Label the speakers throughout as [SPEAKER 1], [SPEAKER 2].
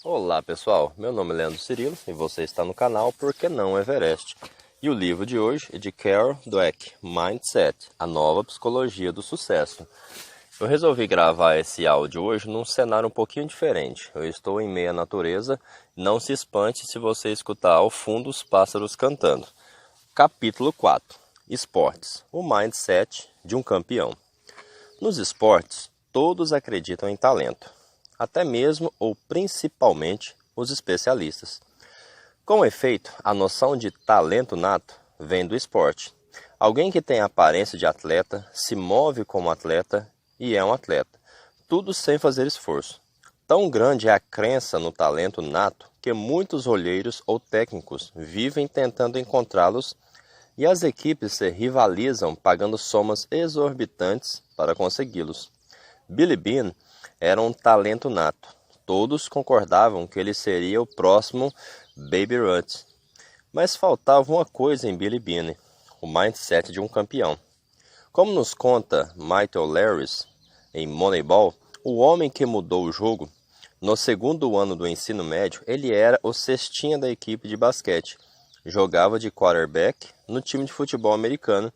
[SPEAKER 1] Olá pessoal, meu nome é Leandro Cirilo e você está no canal Por que não Everest? E o livro de hoje é de Carol Dweck, Mindset, a nova psicologia do sucesso. Eu resolvi gravar esse áudio hoje num cenário um pouquinho diferente. Eu estou em meio à natureza, não se espante se você escutar ao fundo os pássaros cantando. Capítulo 4. Esportes, o mindset de um campeão. Nos esportes, todos acreditam em talento. Até mesmo ou principalmente os especialistas. Com efeito, a noção de talento nato vem do esporte. Alguém que tem a aparência de atleta, se move como atleta e é um atleta, tudo sem fazer esforço. Tão grande é a crença no talento nato que muitos olheiros ou técnicos vivem tentando encontrá-los e as equipes se rivalizam pagando somas exorbitantes para consegui-los. Billy Beane era um talento nato. Todos concordavam que ele seria o próximo Babe Ruth. Mas faltava uma coisa em Billy Beane, o mindset de um campeão. Como nos conta Michael Lewis em Moneyball, o homem que mudou o jogo, no segundo ano do ensino médio, ele era o cestinha da equipe de basquete. Jogava de quarterback no time de futebol americano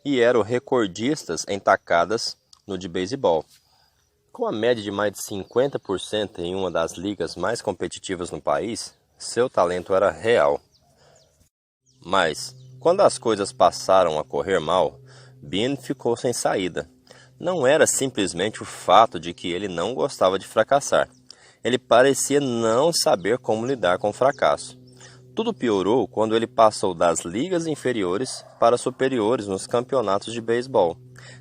[SPEAKER 1] e era o recordista em tacadas no de beisebol. Com a média de mais de 50% em uma das ligas mais competitivas no país, seu talento era real. Mas, quando as coisas passaram a correr mal, Beane ficou sem saída. Não era simplesmente o fato de que ele não gostava de fracassar. Ele parecia não saber como lidar com o fracasso. Tudo piorou quando ele passou das ligas inferiores para superiores nos campeonatos de beisebol.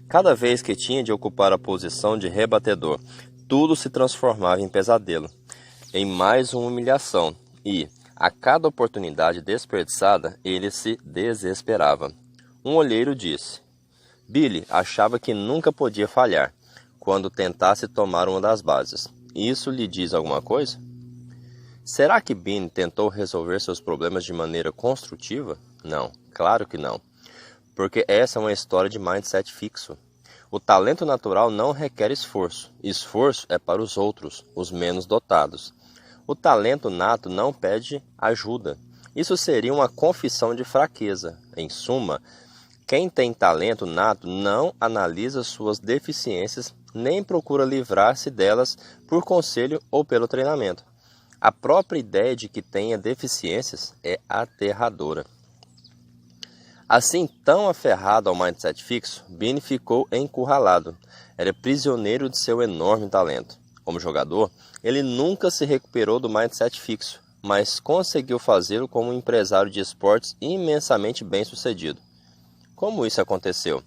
[SPEAKER 1] Cada vez que tinha de ocupar a posição de rebatedor, tudo se transformava em pesadelo, em mais uma humilhação, e, a cada oportunidade desperdiçada, ele se desesperava. Um olheiro disse: Billy achava que nunca podia falhar quando tentasse tomar uma das bases. Isso lhe diz alguma coisa? Será que Beane tentou resolver seus problemas de maneira construtiva? Não, claro que não. Porque essa é uma história de mindset fixo. O talento natural não requer esforço. Esforço é para os outros, os menos dotados. O talento nato não pede ajuda. Isso seria uma confissão de fraqueza. Em suma, quem tem talento nato não analisa suas deficiências nem procura livrar-se delas por conselho ou pelo treinamento. A própria ideia de que tenha deficiências é aterradora. Assim, tão aferrado ao mindset fixo, Beane ficou encurralado. Era prisioneiro de seu enorme talento. Como jogador, ele nunca se recuperou do mindset fixo, mas conseguiu fazê-lo como um empresário de esportes imensamente bem-sucedido. Como isso aconteceu?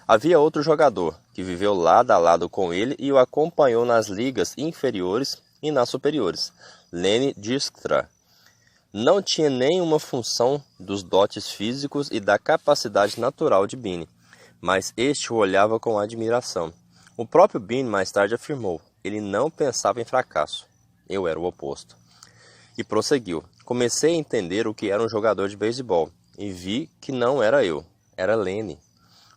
[SPEAKER 1] Havia outro jogador que viveu lado a lado com ele e o acompanhou nas ligas inferiores e nas superiores. Lenny Dykstra não tinha nenhuma função dos dotes físicos e da capacidade natural de Beane, mas este o olhava com admiração. O próprio Beane mais tarde afirmou: ele não pensava em fracasso. Eu era o oposto. E prosseguiu: comecei a entender o que era um jogador de beisebol e vi que não era eu, era Lenny.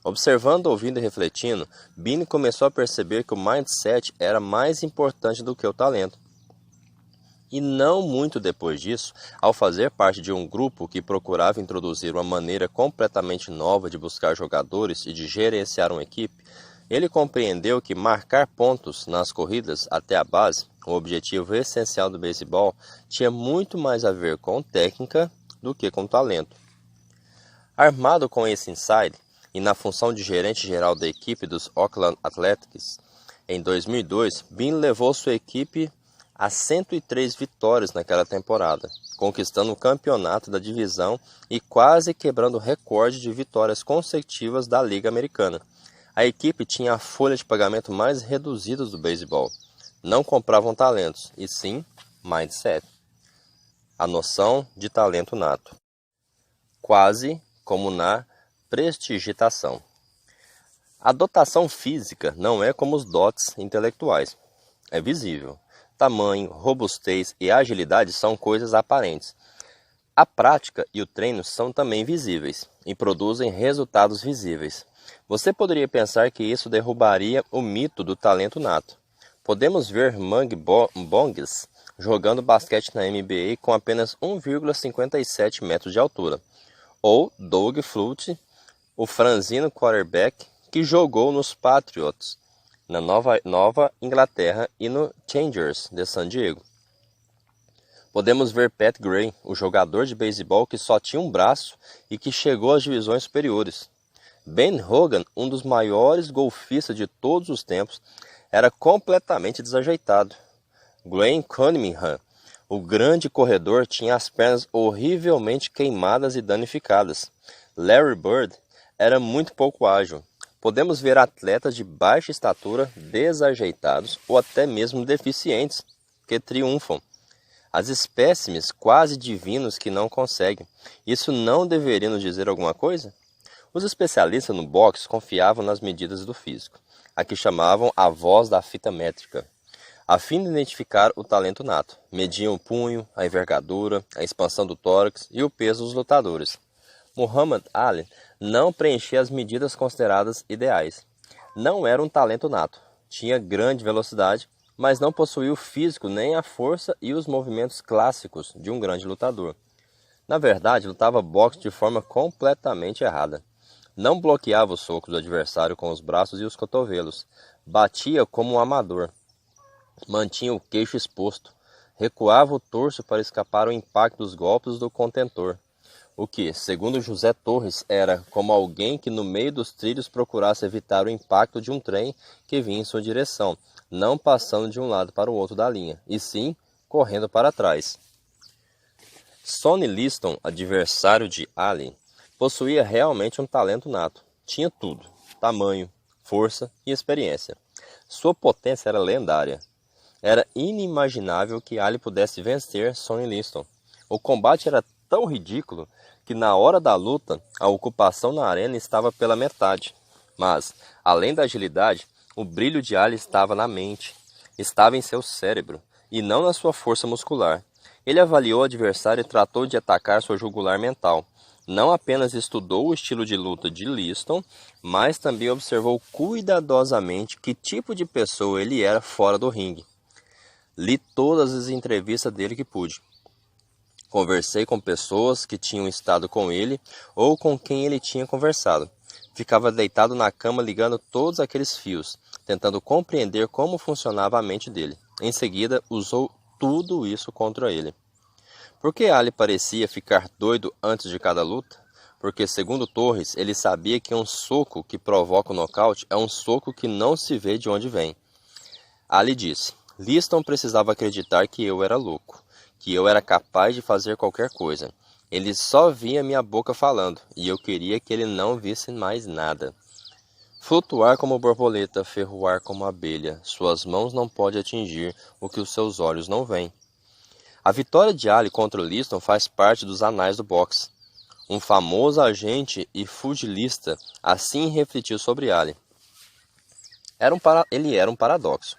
[SPEAKER 1] Observando, ouvindo e refletindo, Beane começou a perceber que o mindset era mais importante do que o talento. E não muito depois disso, ao fazer parte de um grupo que procurava introduzir uma maneira completamente nova de buscar jogadores e de gerenciar uma equipe, ele compreendeu que marcar pontos nas corridas até a base, o objetivo essencial do beisebol, tinha muito mais a ver com técnica do que com talento. Armado com esse insight, e na função de gerente geral da equipe dos Oakland Athletics, em 2002, Beane levou sua equipe a 103 vitórias naquela temporada, conquistando o campeonato da divisão e quase quebrando o recorde de vitórias consecutivas da Liga Americana. A equipe tinha a folha de pagamento mais reduzida do beisebol. Não compravam talentos, e sim mindset. A noção de talento nato. Quase como na prestigitação. A dotação física não é como os dotes intelectuais. É visível. Tamanho, robustez e agilidade são coisas aparentes. A prática e o treino são também visíveis e produzem resultados visíveis. Você poderia pensar que isso derrubaria o mito do talento nato. Podemos ver Mangue Bonges jogando basquete na NBA com apenas 1,57 metros de altura. Ou Doug Flutie, o franzino quarterback que jogou nos Patriots, na Nova Inglaterra e no Chargers de San Diego. Podemos ver Pat Gray, o jogador de beisebol que só tinha um braço e que chegou às divisões superiores. Ben Hogan, um dos maiores golfistas de todos os tempos, era completamente desajeitado. Glenn Cunningham, o grande corredor, tinha as pernas horrivelmente queimadas e danificadas. Larry Bird era muito pouco ágil. Podemos ver atletas de baixa estatura, desajeitados ou até mesmo deficientes, que triunfam. As espécimes quase divinos que não conseguem. Isso não deveria nos dizer alguma coisa? Os especialistas no boxe confiavam nas medidas do físico, a que chamavam a voz da fita métrica, a fim de identificar o talento nato. Mediam o punho, a envergadura, a expansão do tórax e o peso dos lutadores. Muhammad Ali não preenchia as medidas consideradas ideais. Não era um talento nato. Tinha grande velocidade, mas não possuía o físico nem a força e os movimentos clássicos de um grande lutador. Na verdade, lutava boxe de forma completamente errada. Não bloqueava os socos do adversário com os braços e os cotovelos. Batia como um amador. Mantinha o queixo exposto. Recuava o torso para escapar ao impacto dos golpes do contentor. O que, segundo José Torres, era como alguém que no meio dos trilhos procurasse evitar o impacto de um trem que vinha em sua direção, não passando de um lado para o outro da linha, e sim correndo para trás. Sonny Liston, adversário de Ali, possuía realmente um talento nato. Tinha tudo: tamanho, força e experiência. Sua potência era lendária. Era inimaginável que Ali pudesse vencer Sonny Liston. O combate era tão ridículo que na hora da luta a ocupação na arena estava pela metade. Mas, além da agilidade, o brilho de Ali estava na mente, estava em seu cérebro, e não na sua força muscular. Ele avaliou o adversário e tratou de atacar sua jugular mental. Não apenas estudou o estilo de luta de Liston, mas também observou cuidadosamente que tipo de pessoa ele era fora do ringue. Li todas as entrevistas dele que pude. Conversei com pessoas que tinham estado com ele ou com quem ele tinha conversado. Ficava deitado na cama ligando todos aqueles fios, tentando compreender como funcionava a mente dele. Em seguida, usou tudo isso contra ele. Por que Ali parecia ficar doido antes de cada luta? Porque, segundo Torres, ele sabia que um soco que provoca o nocaute é um soco que não se vê de onde vem. Ali disse: Liston precisava acreditar que eu era louco, que eu era capaz de fazer qualquer coisa. Ele só via minha boca falando, e eu queria que ele não visse mais nada. Flutuar como borboleta, ferroar como abelha, suas mãos não podem atingir o que os seus olhos não veem. A vitória de Ali contra o Liston faz parte dos anais do boxe. Um famoso agente e pugilista assim refletiu sobre Ali. Ele era um paradoxo.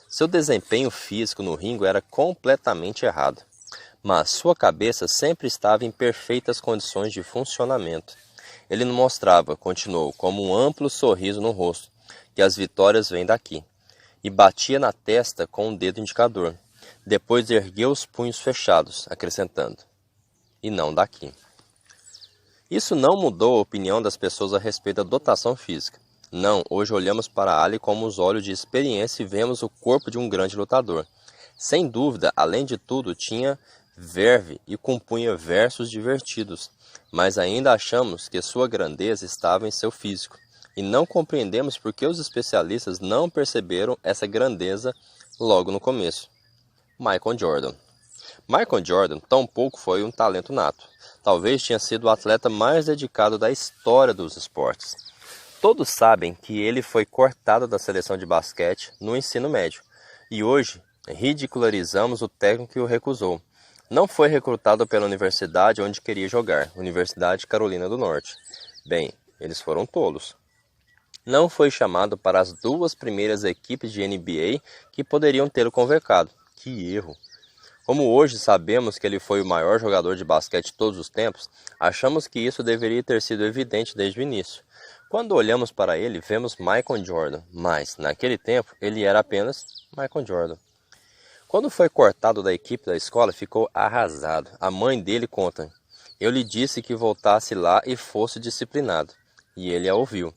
[SPEAKER 1] Seu desempenho físico no ringue era completamente errado, mas sua cabeça sempre estava em perfeitas condições de funcionamento. Ele não mostrava, continuou, como um amplo sorriso no rosto, que as vitórias vêm daqui, e batia na testa com o dedo indicador. Depois ergueu os punhos fechados, acrescentando: e não daqui. Isso não mudou a opinião das pessoas a respeito da dotação física. Não, hoje olhamos para Ali com os olhos de experiência e vemos o corpo de um grande lutador. Sem dúvida, além de tudo, tinha verve e compunha versos divertidos, mas ainda achamos que sua grandeza estava em seu físico, e não compreendemos por que os especialistas não perceberam essa grandeza logo no começo. Michael Jordan. Michael Jordan tampouco foi um talento nato. Talvez tenha sido o atleta mais dedicado da história dos esportes. Todos sabem que ele foi cortado da seleção de basquete no ensino médio, e hoje ridicularizamos o técnico que o recusou. Não foi recrutado pela universidade onde queria jogar, Universidade Carolina do Norte. Bem, eles foram tolos. Não foi chamado para as 2 primeiras equipes de NBA que poderiam tê-lo convocado. Que erro! Como hoje sabemos que ele foi o maior jogador de basquete de todos os tempos, achamos que isso deveria ter sido evidente desde o início. Quando olhamos para ele, vemos Michael Jordan, mas, naquele tempo, ele era apenas Michael Jordan. Quando foi cortado da equipe da escola, ficou arrasado. A mãe dele conta: "Eu lhe disse que voltasse lá e fosse disciplinado." E ele a ouviu.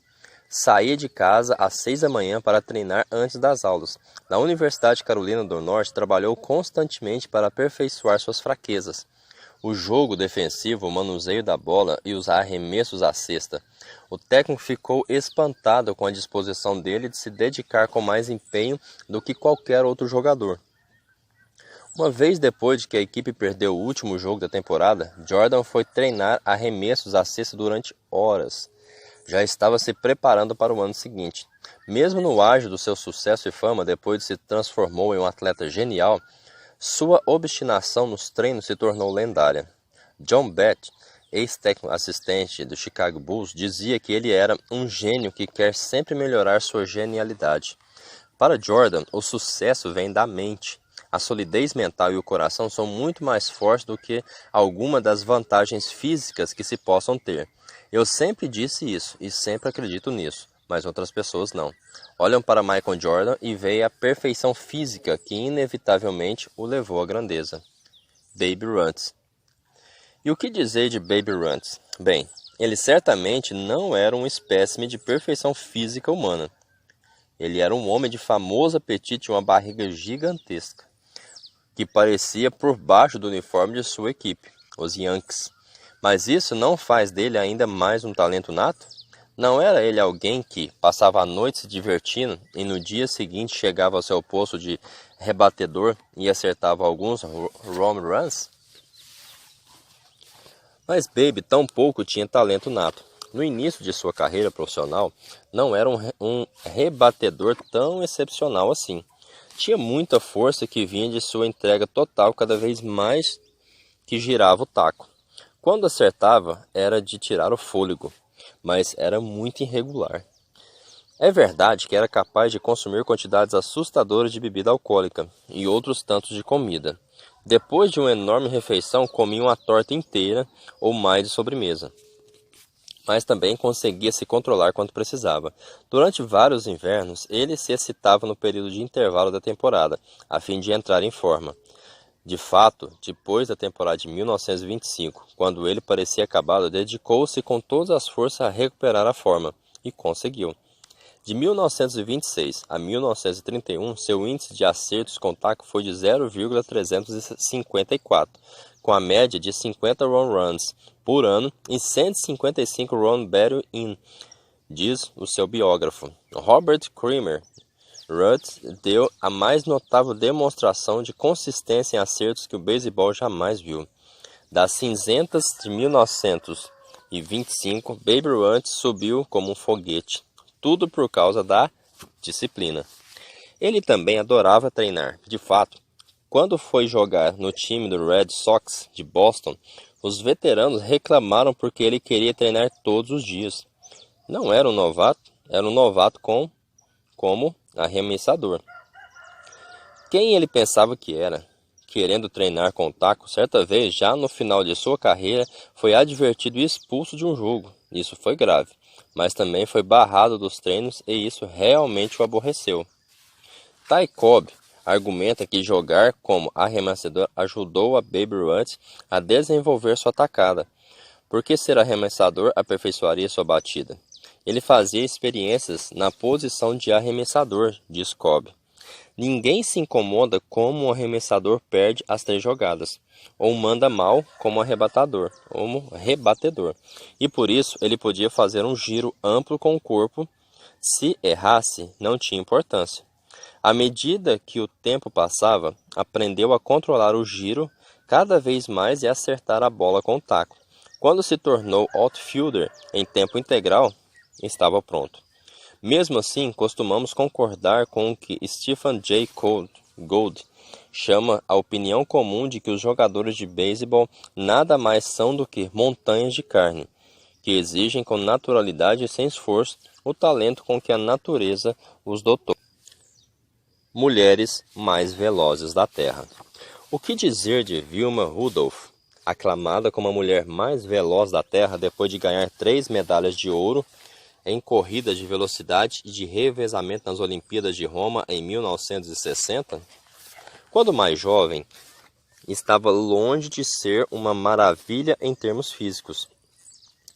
[SPEAKER 1] Saía de casa às 6 da manhã para treinar antes das aulas. Na Universidade de Carolina do Norte, trabalhou constantemente para aperfeiçoar suas fraquezas: o jogo defensivo, o manuseio da bola e os arremessos à cesta. O técnico ficou espantado com a disposição dele de se dedicar com mais empenho do que qualquer outro jogador. Uma vez depois de que a equipe perdeu o último jogo da temporada, Jordan foi treinar arremessos à cesta durante horas. Já estava se preparando para o ano seguinte. Mesmo no auge do seu sucesso e fama, depois de se transformou em um atleta genial, sua obstinação nos treinos se tornou lendária. John Bett, ex-técnico assistente do Chicago Bulls, dizia que ele era um gênio que quer sempre melhorar sua genialidade. Para Jordan, o sucesso vem da mente. A solidez mental e o coração são muito mais fortes do que alguma das vantagens físicas que se possam ter. Eu sempre disse isso e sempre acredito nisso, mas outras pessoas não. Olham para Michael Jordan e veem a perfeição física que inevitavelmente o levou à grandeza. Babe Ruth. E o que dizer de Babe Ruth? Bem, ele certamente não era um espécime de perfeição física humana. Ele era um homem de famoso apetite e uma barriga gigantesca, que parecia por baixo do uniforme de sua equipe, os Yankees. Mas isso não faz dele ainda mais um talento nato? Não era ele alguém que passava a noite se divertindo e no dia seguinte chegava ao seu posto de rebatedor e acertava alguns home runs? Mas Babe tampouco tinha talento nato. No início de sua carreira profissional, não era um rebatedor tão excepcional assim. Tinha muita força que vinha de sua entrega total cada vez mais que girava o taco. Quando acertava, era de tirar o fôlego, mas era muito irregular. É verdade que era capaz de consumir quantidades assustadoras de bebida alcoólica e outros tantos de comida. Depois de uma enorme refeição, comia uma torta inteira ou mais de sobremesa. Mas também conseguia se controlar quando precisava. Durante vários invernos, ele se excitava no período de intervalo da temporada, a fim de entrar em forma. De fato, depois da temporada de 1925, quando ele parecia acabado, dedicou-se com todas as forças a recuperar a forma, e conseguiu. De 1926 a 1931, seu índice de acertos com taco foi de 0,354, com a média de 50 home runs por ano e 155 run batted in, diz o seu biógrafo. Robert Creamer Ruth deu a mais notável demonstração de consistência em acertos que o beisebol jamais viu. Das cinzentas de 1925, Babe Ruth subiu como um foguete, tudo por causa da disciplina. Ele também adorava treinar. De fato, quando foi jogar no time do Red Sox de Boston, os veteranos reclamaram porque ele queria treinar todos os dias. Não era um novato, era um novato como arremessador. Quem ele pensava que era? Querendo treinar com o taco, certa vez, já no final de sua carreira, foi advertido e expulso de um jogo. Isso foi grave, mas também foi barrado dos treinos e isso realmente o aborreceu. Ty Cobb argumenta que jogar como arremessador ajudou a Babe Ruth a desenvolver sua tacada, porque ser arremessador aperfeiçoaria sua batida. Ele fazia experiências na posição de arremessador, diz Cobb. Ninguém se incomoda como um arremessador perde as 3 jogadas, ou manda mal como arrebatedor, e por isso ele podia fazer um giro amplo com o corpo. Se errasse, não tinha importância. À medida que o tempo passava, aprendeu a controlar o giro cada vez mais e acertar a bola com o taco. Quando se tornou outfielder em tempo integral, estava pronto. Mesmo assim, costumamos concordar com o que Stephen Jay Gould chama a opinião comum de que os jogadores de beisebol nada mais são do que montanhas de carne, que exigem com naturalidade e sem esforço o talento com que a natureza os dotou. Mulheres mais velozes da Terra. O que dizer de Vilma Rudolph, aclamada como a mulher mais veloz da Terra depois de ganhar 3 medalhas de ouro em corridas de velocidade e de revezamento nas Olimpíadas de Roma em 1960? Quando mais jovem, estava longe de ser uma maravilha em termos físicos.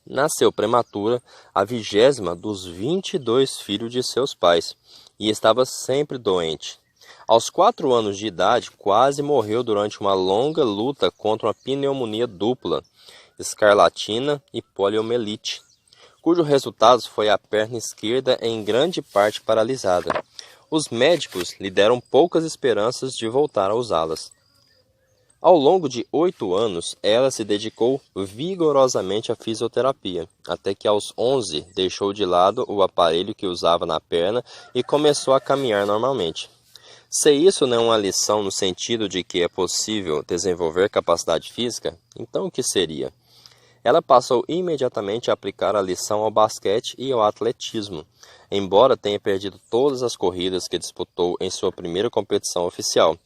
[SPEAKER 1] Nasceu prematura, a 20ª dos 22 filhos de seus pais, e estava sempre doente. Aos 4 anos de idade, quase morreu durante uma longa luta contra uma pneumonia dupla, escarlatina e poliomielite, cujo resultado foi a perna esquerda em grande parte paralisada. Os médicos lhe deram poucas esperanças de voltar a usá-las. Ao longo de 8 anos, ela se dedicou vigorosamente à fisioterapia, até que aos 11 deixou de lado o aparelho que usava na perna e começou a caminhar normalmente. Se isso não é uma lição no sentido de que é possível desenvolver capacidade física, então o que seria? Ela passou imediatamente a aplicar a lição ao basquete e ao atletismo, embora tenha perdido todas as corridas que disputou em sua primeira competição oficial.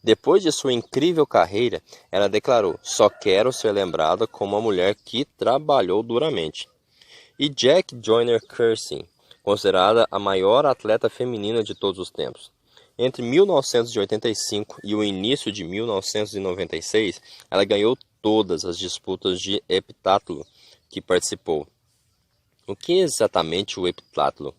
[SPEAKER 1] Depois de sua incrível carreira, ela declarou: "Só quero ser lembrada como uma mulher que trabalhou duramente." E Jack Joyner Kersee, considerada a maior atleta feminina de todos os tempos. Entre 1985 e o início de 1996, ela ganhou todas as disputas de heptátlon que participou. O que é exatamente o heptátlon?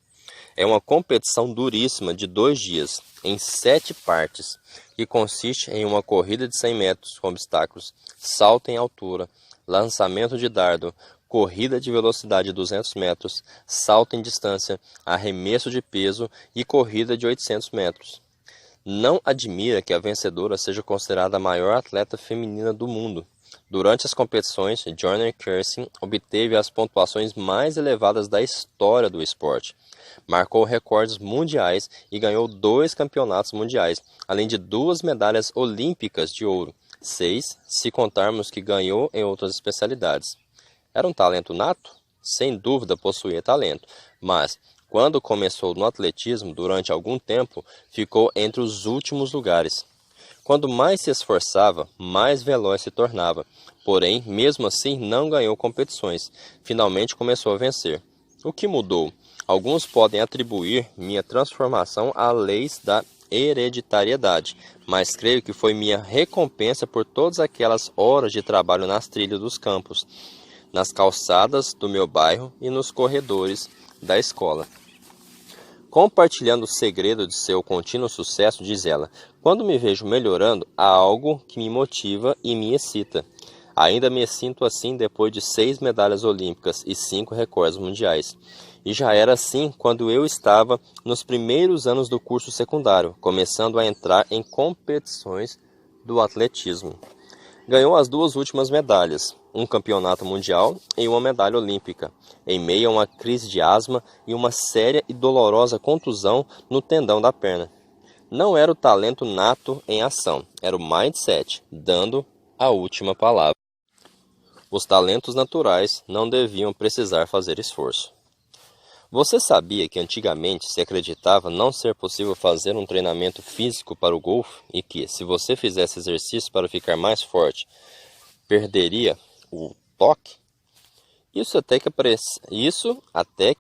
[SPEAKER 1] É uma competição duríssima de 2 dias, em 7 partes, que consiste em uma corrida de 100 metros com obstáculos, salto em altura, lançamento de dardo, corrida de velocidade de 200 metros, salto em distância, arremesso de peso e corrida de 800 metros. Não admira que a vencedora seja considerada a maior atleta feminina do mundo. Durante as competições, Joyner Kersee obteve as pontuações mais elevadas da história do esporte. Marcou recordes mundiais e ganhou 2 campeonatos mundiais, além de 2 medalhas olímpicas de ouro, 6 se contarmos que ganhou em outras especialidades. Era um talento nato? Sem dúvida possuía talento, mas quando começou no atletismo, durante algum tempo, ficou entre os últimos lugares. Quando mais se esforçava, mais veloz se tornava. Porém, mesmo assim, não ganhou competições. Finalmente começou a vencer. O que mudou? Alguns podem atribuir minha transformação a leis da hereditariedade, mas creio que foi minha recompensa por todas aquelas horas de trabalho nas trilhas dos campos, nas calçadas do meu bairro e nos corredores da escola. Compartilhando o segredo de seu contínuo sucesso, diz ela: "Quando me vejo melhorando, há algo que me motiva e me excita. Ainda me sinto assim depois de 6 medalhas olímpicas e 5 recordes mundiais. E já era assim quando eu estava nos primeiros anos do curso secundário, começando a entrar em competições do atletismo. Ganhou as 2 últimas medalhas, um campeonato mundial e uma medalha olímpica, em meio a uma crise de asma e uma séria e dolorosa contusão no tendão da perna. Não era o talento nato em ação, era o mindset, dando a última palavra. Os talentos naturais não deviam precisar fazer esforço." Você sabia que antigamente se acreditava não ser possível fazer um treinamento físico para o golfe e que, se você fizesse exercício para ficar mais forte, perderia o toque? Isso até que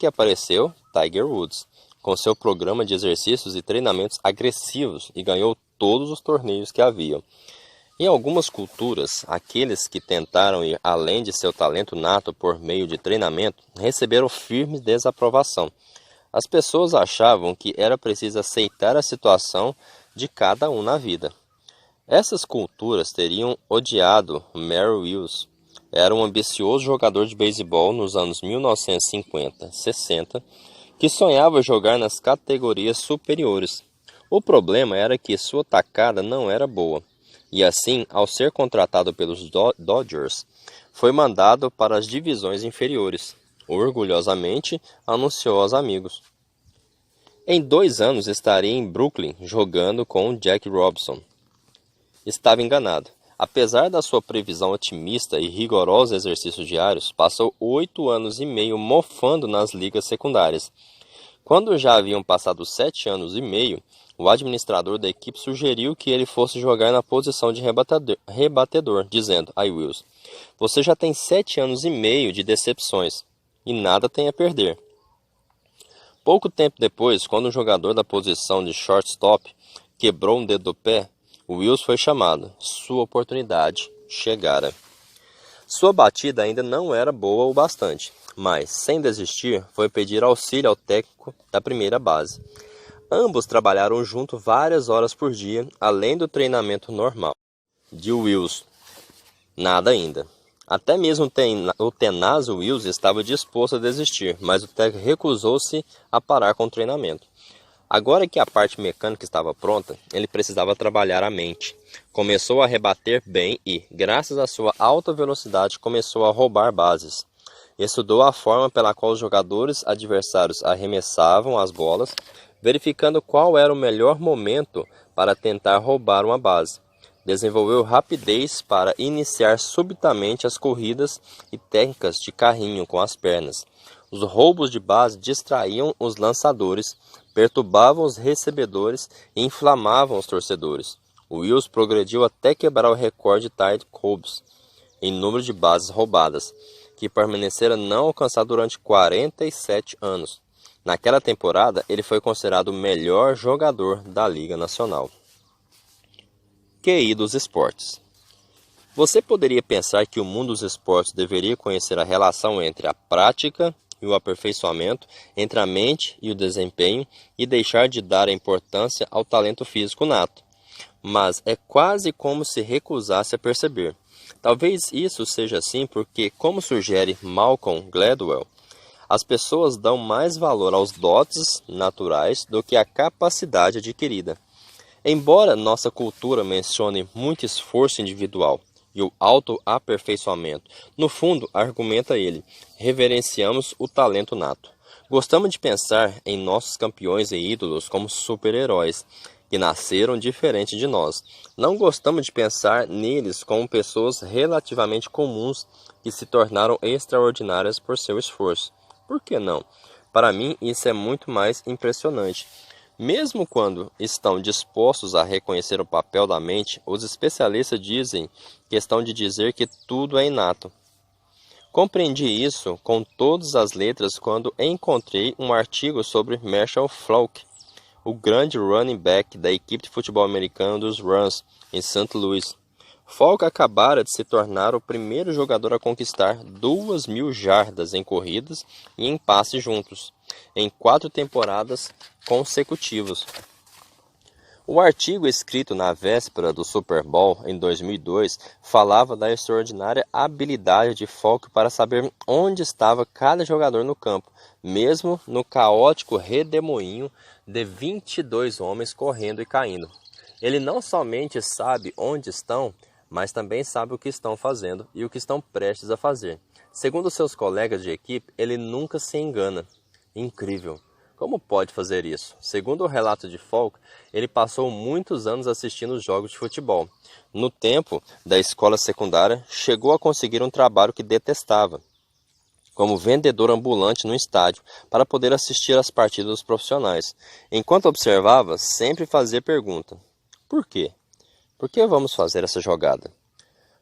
[SPEAKER 1] apareceu Tiger Woods, com seu programa de exercícios e treinamentos agressivos, e ganhou todos os torneios que haviam. Em algumas culturas, aqueles que tentaram ir além de seu talento nato por meio de treinamento receberam firme desaprovação. As pessoas achavam que era preciso aceitar a situação de cada um na vida. Essas culturas teriam odiado Merrill Wills. Era um ambicioso jogador de beisebol nos anos 1950-60 que sonhava jogar nas categorias superiores. O problema era que sua tacada não era boa. E assim, ao ser contratado pelos Dodgers, foi mandado para as divisões inferiores. Orgulhosamente, anunciou aos amigos: "Em 2 anos estarei em Brooklyn jogando com Jack Robinson." Estava enganado. Apesar da sua previsão otimista e rigorosos exercícios diários, passou 8 anos e meio mofando nas ligas secundárias. Quando já haviam passado 7 anos e meio, o administrador da equipe sugeriu que ele fosse jogar na posição de rebatedor, dizendo a Wills: "Você já tem 7 anos e meio de decepções e nada tem a perder." Pouco tempo depois, quando um jogador da posição de shortstop quebrou um dedo do pé, Wills foi chamado. Sua oportunidade chegara. Sua batida ainda não era boa o bastante, mas, sem desistir, foi pedir auxílio ao técnico da primeira base. Ambos trabalharam junto várias horas por dia, além do treinamento normal. De Wills, nada ainda. Até mesmo o tenaz Wills estava disposto a desistir, mas o técnico recusou-se a parar com o treinamento. Agora que a parte mecânica estava pronta, ele precisava trabalhar a mente. Começou a rebater bem e, graças à sua alta velocidade, começou a roubar bases. Estudou a forma pela qual os jogadores adversários arremessavam as bolas, verificando qual era o melhor momento para tentar roubar uma base. Desenvolveu rapidez para iniciar subitamente as corridas e técnicas de carrinho com as pernas. Os roubos de base distraíam os lançadores, perturbavam os recebedores e inflamavam os torcedores. Wills progrediu até quebrar o recorde de Ty Cobbs em número de bases roubadas, que permanecera não alcançado durante 47 anos. Naquela temporada, ele foi considerado o melhor jogador da Liga Nacional. QI dos esportes. Você poderia pensar que o mundo dos esportes deveria conhecer a relação entre a prática e o aperfeiçoamento, entre a mente e o desempenho, e deixar de dar a importância ao talento físico nato. Mas é quase como se recusasse a perceber. Talvez isso seja assim porque, como sugere Malcolm Gladwell, as pessoas dão mais valor aos dotes naturais do que à capacidade adquirida. Embora nossa cultura mencione muito esforço individual e o autoaperfeiçoamento, no fundo, argumenta ele, reverenciamos o talento nato. Gostamos de pensar em nossos campeões e ídolos como super-heróis, que nasceram diferente de nós. Não gostamos de pensar neles como pessoas relativamente comuns que se tornaram extraordinárias por seu esforço. Por que não? Para mim, isso é muito mais impressionante. Mesmo quando estão dispostos a reconhecer o papel da mente, os especialistas dizem questão de dizer que tudo é inato. Compreendi isso com todas as letras quando encontrei um artigo sobre Marshall Faulk, o grande running back da equipe de futebol americano dos Rams, em St. Louis. Faulk acabara de se tornar o primeiro jogador a conquistar 2.000 jardas em corridas e em passes juntos, em 4 temporadas consecutivas. O artigo escrito na véspera do Super Bowl, em 2002, falava da extraordinária habilidade de Faulk para saber onde estava cada jogador no campo, mesmo no caótico redemoinho de 22 homens correndo e caindo. Ele não somente sabe onde estão, mas também sabe o que estão fazendo e o que estão prestes a fazer. Segundo seus colegas de equipe, ele nunca se engana. Incrível! Como pode fazer isso? Segundo o relato de Faulk, ele passou muitos anos assistindo os jogos de futebol. No tempo da escola secundária, chegou a conseguir um trabalho que detestava, como vendedor ambulante no estádio, para poder assistir às partidas dos profissionais. Enquanto observava, sempre fazia pergunta: por quê? Por que vamos fazer essa jogada?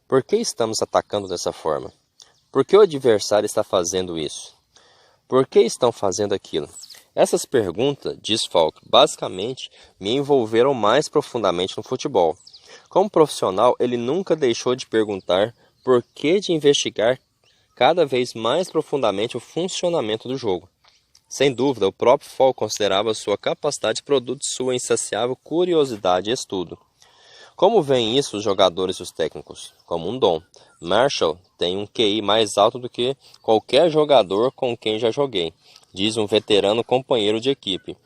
[SPEAKER 1] Por que estamos atacando dessa forma? Por que o adversário está fazendo isso? Por que estão fazendo aquilo? Essas perguntas, diz Faulk, basicamente me envolveram mais profundamente no futebol. Como profissional, ele nunca deixou de perguntar por que de investigar cada vez mais profundamente o funcionamento do jogo. Sem dúvida, o próprio Faulk considerava sua capacidade produto de sua insaciável curiosidade e estudo. Como veem isso os jogadores e os técnicos? Como um dom. Marshall tem um QI mais alto do que qualquer jogador com quem já joguei, diz um veterano companheiro de equipe.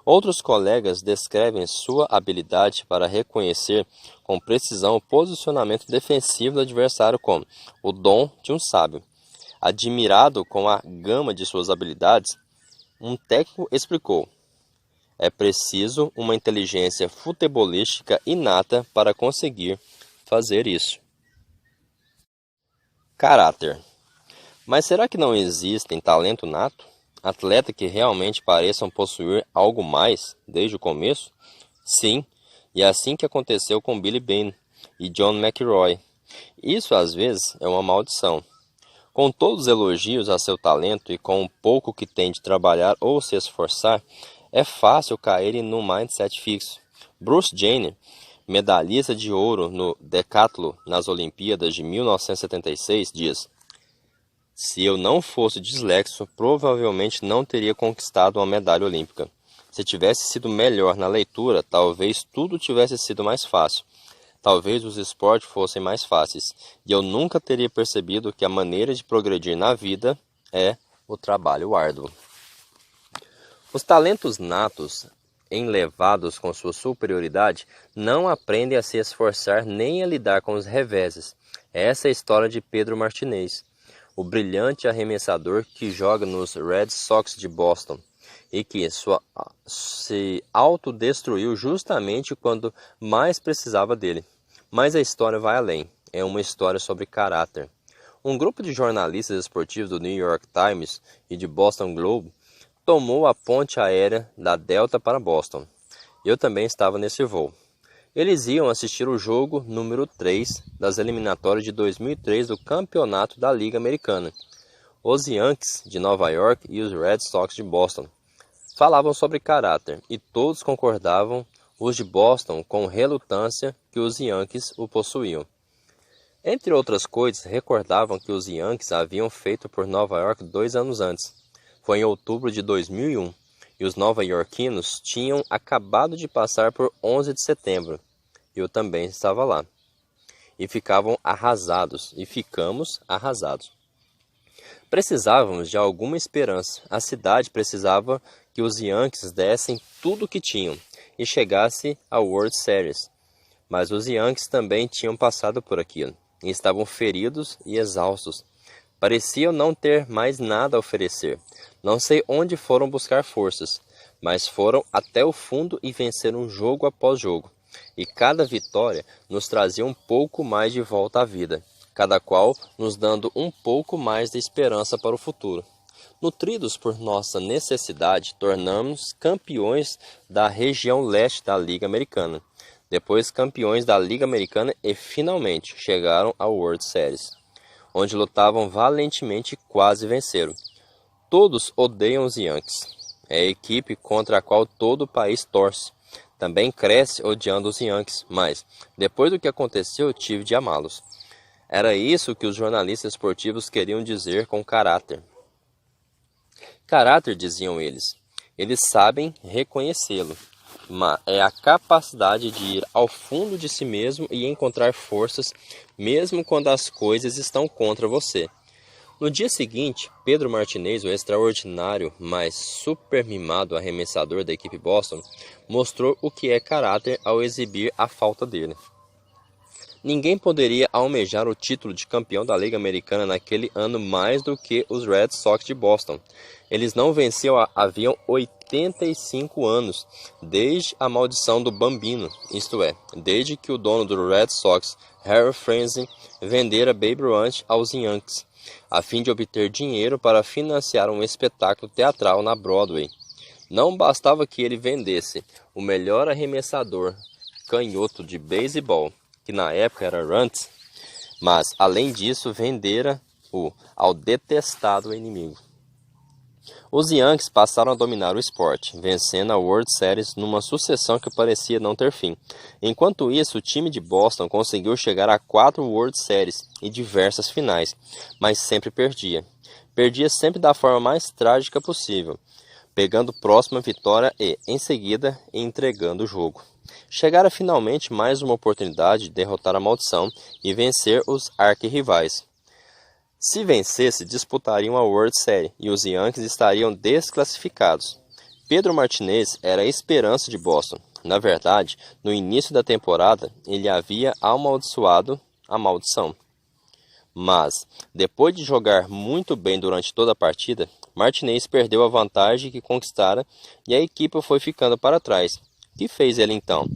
[SPEAKER 1] Outros colegas descrevem sua habilidade para reconhecer com precisão o posicionamento defensivo do adversário como o dom de um sábio. Admirado com a gama de suas habilidades, um técnico explicou: é preciso uma inteligência futebolística inata para conseguir fazer isso. Caráter. Mas será que não existem talento nato? Atleta que realmente pareçam possuir algo mais desde o começo? Sim, e é assim que aconteceu com Billy Beane e John McElroy. Isso às vezes é uma maldição. Com todos os elogios a seu talento e com o pouco que tem de trabalhar ou se esforçar, é fácil cair num mindset fixo. Bruce Jenner medalhista de ouro no decathlon nas Olimpíadas de 1976, diz: "Se eu não fosse dislexo, provavelmente não teria conquistado uma medalha olímpica. Se tivesse sido melhor na leitura, talvez tudo tivesse sido mais fácil. Talvez os esportes fossem mais fáceis, e eu nunca teria percebido que a maneira de progredir na vida é o trabalho árduo." Os talentos natos, enlevados com sua superioridade, não aprendem a se esforçar nem a lidar com os reveses. Essa é a história de Pedro Martinez, o brilhante arremessador que joga nos Red Sox de Boston e que se autodestruiu justamente quando mais precisava dele. Mas a história vai além. É uma história sobre caráter. Um grupo de jornalistas esportivos do New York Times e de Boston Globe tomou a ponte aérea da Delta para Boston. Eu também estava nesse voo. Eles iam assistir o jogo número 3 das eliminatórias de 2003 do campeonato da Liga Americana. Os Yankees de Nova York e os Red Sox de Boston falavam sobre caráter e todos concordavam, os de Boston, com relutância, que os Yankees o possuíam. Entre outras coisas, recordavam que os Yankees haviam feito por Nova York 2 anos antes. Foi em outubro de 2001, e os nova-iorquinos tinham acabado de passar por 11 de setembro. Eu também estava lá. E ficavam arrasados, e ficamos arrasados. Precisávamos de alguma esperança. A cidade precisava que os Yankees dessem tudo o que tinham e chegasse à World Series. Mas os Yankees também tinham passado por aquilo, e estavam feridos e exaustos. Pareciam não ter mais nada a oferecer. Não sei onde foram buscar forças, mas foram até o fundo e venceram jogo após jogo. E cada vitória nos trazia um pouco mais de volta à vida, cada qual nos dando um pouco mais de esperança para o futuro. Nutridos por nossa necessidade, tornamos campeões da região leste da Liga Americana, depois campeões da Liga Americana e finalmente chegaram à World Series, onde lutavam valentemente e quase venceram. Todos odeiam os Yankees. É a equipe contra a qual todo o país torce. Também cresce odiando os Yankees, mas, depois do que aconteceu, tive de amá-los. Era isso que os jornalistas esportivos queriam dizer com caráter. Caráter, diziam eles. Eles sabem reconhecê-lo, mas é a capacidade de ir ao fundo de si mesmo e encontrar forças, mesmo quando as coisas estão contra você. No dia seguinte, Pedro Martinez, o extraordinário, mas super mimado arremessador da equipe Boston, mostrou o que é caráter ao exibir a falta dele. Ninguém poderia almejar o título de campeão da Liga Americana naquele ano mais do que os Red Sox de Boston. Eles não venciam haviam 85 anos, desde a maldição do Bambino, isto é, desde que o dono do Red Sox, Harry Frenzy, vendera Babe Ruth aos Yankees, a fim de obter dinheiro para financiar um espetáculo teatral na Broadway. Não bastava que ele vendesse o melhor arremessador canhoto de beisebol, que na época era Runt, mas, além disso, vendera-o ao detestado inimigo. Os Yankees passaram a dominar o esporte, vencendo a World Series numa sucessão que parecia não ter fim. Enquanto isso, o time de Boston conseguiu chegar a 4 World Series e diversas finais, mas sempre perdia. Perdia sempre da forma mais trágica possível, pegando próxima vitória e, em seguida, entregando o jogo. Chegara finalmente mais uma oportunidade de derrotar a maldição e vencer os arquirrivais. Se vencesse, disputariam a World Series e os Yankees estariam desclassificados. Pedro Martinez era a esperança de Boston. Na verdade, no início da temporada, ele havia amaldiçoado a maldição. Mas, depois de jogar muito bem durante toda a partida, Martinez perdeu a vantagem que conquistara e a equipe foi ficando para trás. O que fez ele então?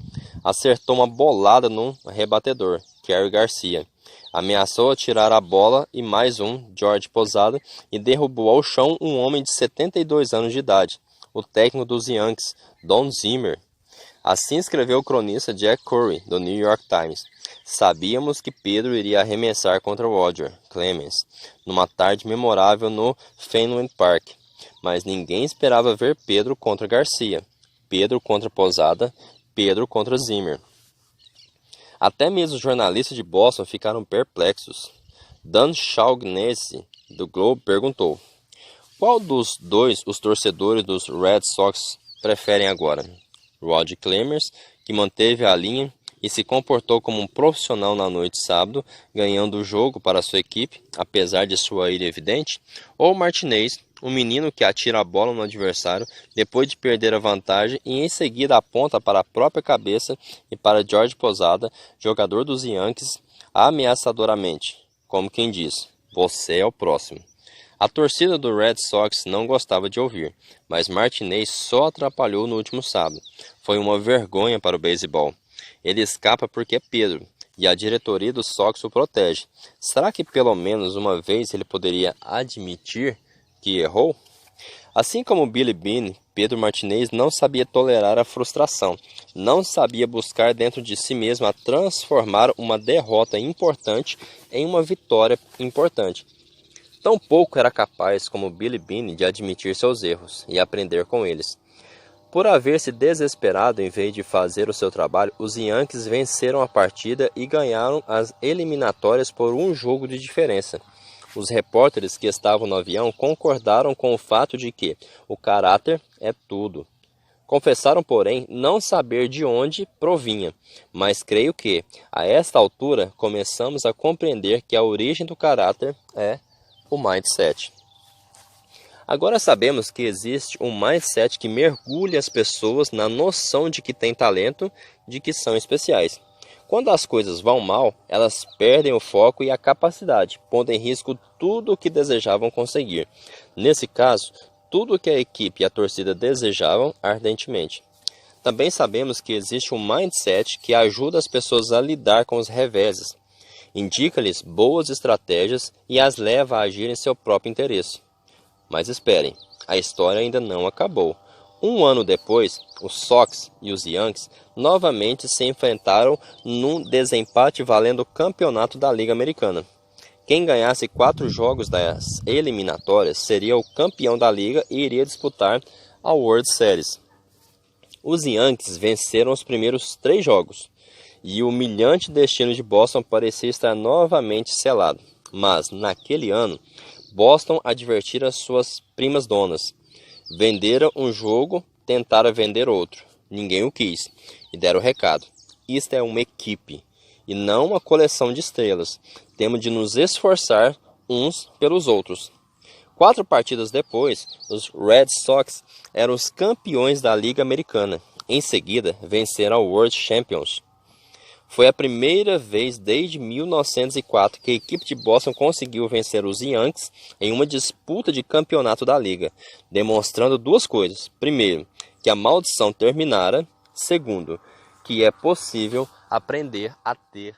[SPEAKER 1] Acertou uma bolada num rebatedor, Kerry Garcia. Ameaçou atirar a bola e mais um, George Posada, e derrubou ao chão um homem de 72 anos de idade, o técnico dos Yankees, Don Zimmer. Assim escreveu o cronista Jack Curry, do New York Times. Sabíamos que Pedro iria arremessar contra Roger Clemens, numa tarde memorável no Fenway Park, mas ninguém esperava ver Pedro contra Garcia, Pedro contra Posada, Pedro contra Zimmer. Até mesmo os jornalistas de Boston ficaram perplexos. Dan Shaughnessy, do Globe, perguntou: qual dos dois os torcedores dos Red Sox preferem agora? Rod Clemens, que manteve a linha e se comportou como um profissional na noite de sábado, ganhando o jogo para sua equipe, apesar de sua ira evidente, ou Martinez, um menino que atira a bola no adversário depois de perder a vantagem e em seguida aponta para a própria cabeça e para George Posada, jogador dos Yankees, ameaçadoramente, como quem diz: você é o próximo. A torcida do Red Sox não gostava de ouvir, mas Martinez só atrapalhou no último sábado. Foi uma vergonha para o beisebol. Ele escapa porque é Pedro, e a diretoria do Sox o protege. Será que pelo menos uma vez ele poderia admitir que errou? Assim como Billy Beane, Pedro Martinez não sabia tolerar a frustração, não sabia buscar dentro de si mesmo a transformar uma derrota importante em uma vitória importante. Tampouco era capaz, como Billy Beane, de admitir seus erros e aprender com eles. Por haver se desesperado em vez de fazer o seu trabalho, os Yankees venceram a partida e ganharam as eliminatórias por um jogo de diferença. Os repórteres que estavam no avião concordaram com o fato de que o caráter é tudo. Confessaram, porém, não saber de onde provinha, mas creio que, a esta altura, começamos a compreender que a origem do caráter é o mindset. Agora sabemos que existe um mindset que mergulha as pessoas na noção de que têm talento, de que são especiais. Quando as coisas vão mal, elas perdem o foco e a capacidade, pondo em risco tudo o que desejavam conseguir. Nesse caso, tudo o que a equipe e a torcida desejavam ardentemente. Também sabemos que existe um mindset que ajuda as pessoas a lidar com os reveses, indica-lhes boas estratégias e as leva a agir em seu próprio interesse. Mas esperem, a história ainda não acabou. Um ano depois, os Sox e os Yankees novamente se enfrentaram num desempate valendo o campeonato da Liga Americana. Quem ganhasse 4 jogos das eliminatórias seria o campeão da Liga e iria disputar a World Series. Os Yankees venceram os primeiros 3 jogos, e o humilhante destino de Boston parecia estar novamente selado. Mas, naquele ano, Boston advertira suas primas donas. Venderam um jogo, tentaram vender outro. Ninguém o quis, e deram o recado: isto é uma equipe, e não uma coleção de estrelas. Temos de nos esforçar uns pelos outros. 4 partidas depois, os Red Sox eram os campeões da Liga Americana. Em seguida, venceram a World Champions. Foi a primeira vez desde 1904 que a equipe de Boston conseguiu vencer os Yankees em uma disputa de campeonato da Liga, demonstrando 2 coisas. Primeiro, que a maldição terminara. Segundo, que é possível aprender a ter